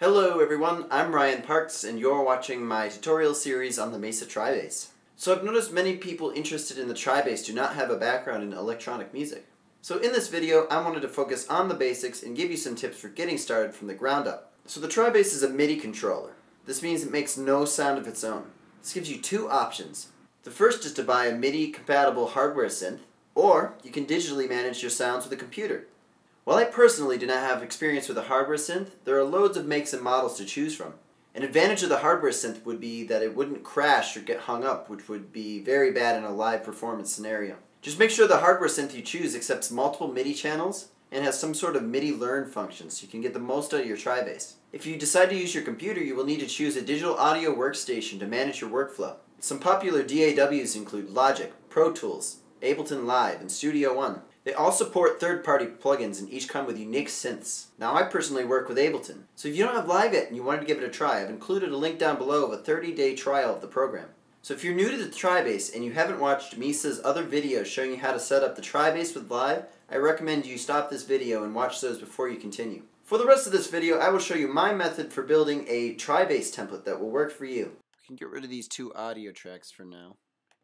Hello everyone, I'm Ryan Parks and you're watching my tutorial series on the Misa tri-bass. So I've noticed many people interested in the tri-bass do not have a background in electronic music. So in this video I wanted to focus on the basics and give you some tips for getting started from the ground up. So the tri-bass is a MIDI controller. This means it makes no sound of its own. This gives you two options. The first is to buy a MIDI compatible hardware synth, or you can digitally manage your sounds with a computer. While I personally do not have experience with a hardware synth, there are loads of makes and models to choose from. An advantage of the hardware synth would be that it wouldn't crash or get hung up, which would be very bad in a live performance scenario. Just make sure the hardware synth you choose accepts multiple MIDI channels and has some sort of MIDI learn function so you can get the most out of your tri-bass. If you decide to use your computer, you will need to choose a digital audio workstation to manage your workflow. Some popular DAWs include Logic, Pro Tools, Ableton Live, and Studio One. They all support third-party plugins and each come with unique synths. Now I personally work with Ableton, so if you don't have Live yet and you wanted to give it a try, I've included a link down below of a 30-day trial of the program. So if you're new to the tri-bass and you haven't watched Misa's other videos showing you how to set up the tri-bass with Live, I recommend you stop this video and watch those before you continue. For the rest of this video, I will show you my method for building a tri-bass template that will work for you. We can get rid of these two audio tracks for now,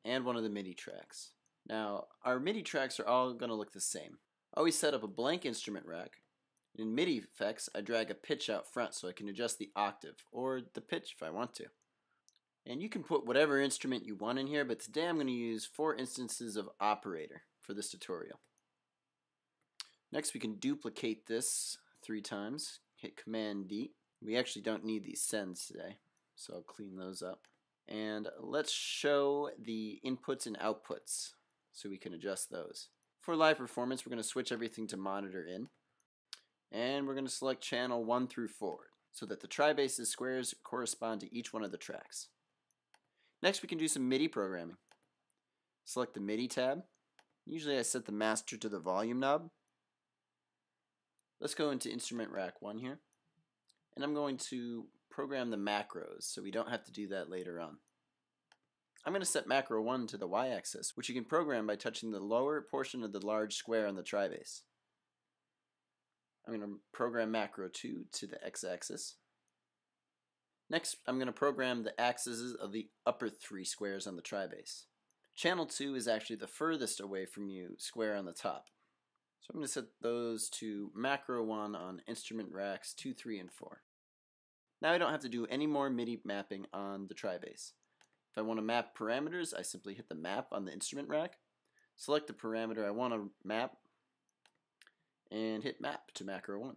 and one of the MIDI tracks. Now, our MIDI tracks are all going to look the same. I always set up a blank instrument rack. In MIDI effects, I drag a pitch out front so I can adjust the octave, or the pitch if I want to. And you can put whatever instrument you want in here, but today I'm going to use 4 instances of operator for this tutorial. Next we can duplicate this 3 times, hit Command D. We actually don't need these sends today, so I'll clean those up. And let's show the inputs and outputs, so we can adjust those. For live performance, we're going to switch everything to monitor in, and we're going to select channel 1 through 4 so that the tri-bass's squares correspond to each one of the tracks. Next we can do some MIDI programming. Select the MIDI tab. Usually I set the master to the volume knob. Let's go into instrument rack 1 here, and I'm going to program the macros so we don't have to do that later on. I'm going to set macro 1 to the y-axis, which you can program by touching the lower portion of the large square on the tri-bass. I'm going to program macro 2 to the x-axis. Next, I'm going to program the axes of the upper 3 squares on the tri-bass. Channel 2 is actually the furthest away from you square on the top. So I'm going to set those to macro 1 on instrument racks 2, 3, and 4. Now I don't have to do any more MIDI mapping on the tri-bass. If I want to map parameters, I simply hit the map on the instrument rack, select the parameter I want to map, and hit map to macro 1.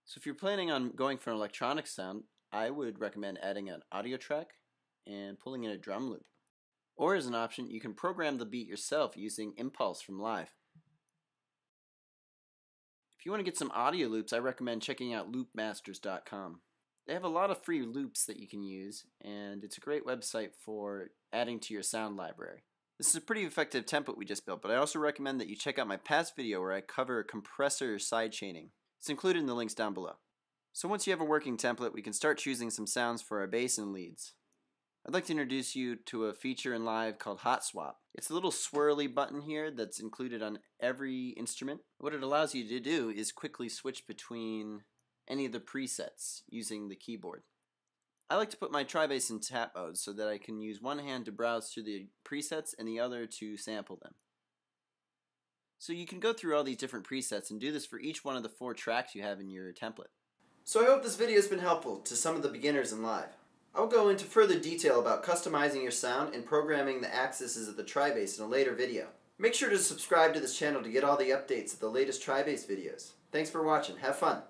So if you're planning on going for an electronic sound, I would recommend adding an audio track and pulling in a drum loop. Or as an option, you can program the beat yourself using Impulse from Live. If you want to get some audio loops, I recommend checking out loopmasters.com. They have a lot of free loops that you can use, and it's a great website for adding to your sound library. This is a pretty effective template we just built, but I also recommend that you check out my past video where I cover compressor sidechaining. It's included in the links down below. So once you have a working template, we can start choosing some sounds for our bass and leads. I'd like to introduce you to a feature in Live called Hot Swap. It's a little swirly button here that's included on every instrument. What it allows you to do is quickly switch between any of the presets using the keyboard. I like to put my tri-bass in tap mode so that I can use one hand to browse through the presets and the other to sample them. So you can go through all these different presets and do this for each one of the 4 tracks you have in your template. So I hope this video has been helpful to some of the beginners in Live. I'll go into further detail about customizing your sound and programming the axes of the tri-bass in a later video. Make sure to subscribe to this channel to get all the updates of the latest tri-bass videos. Thanks for watching. Have fun!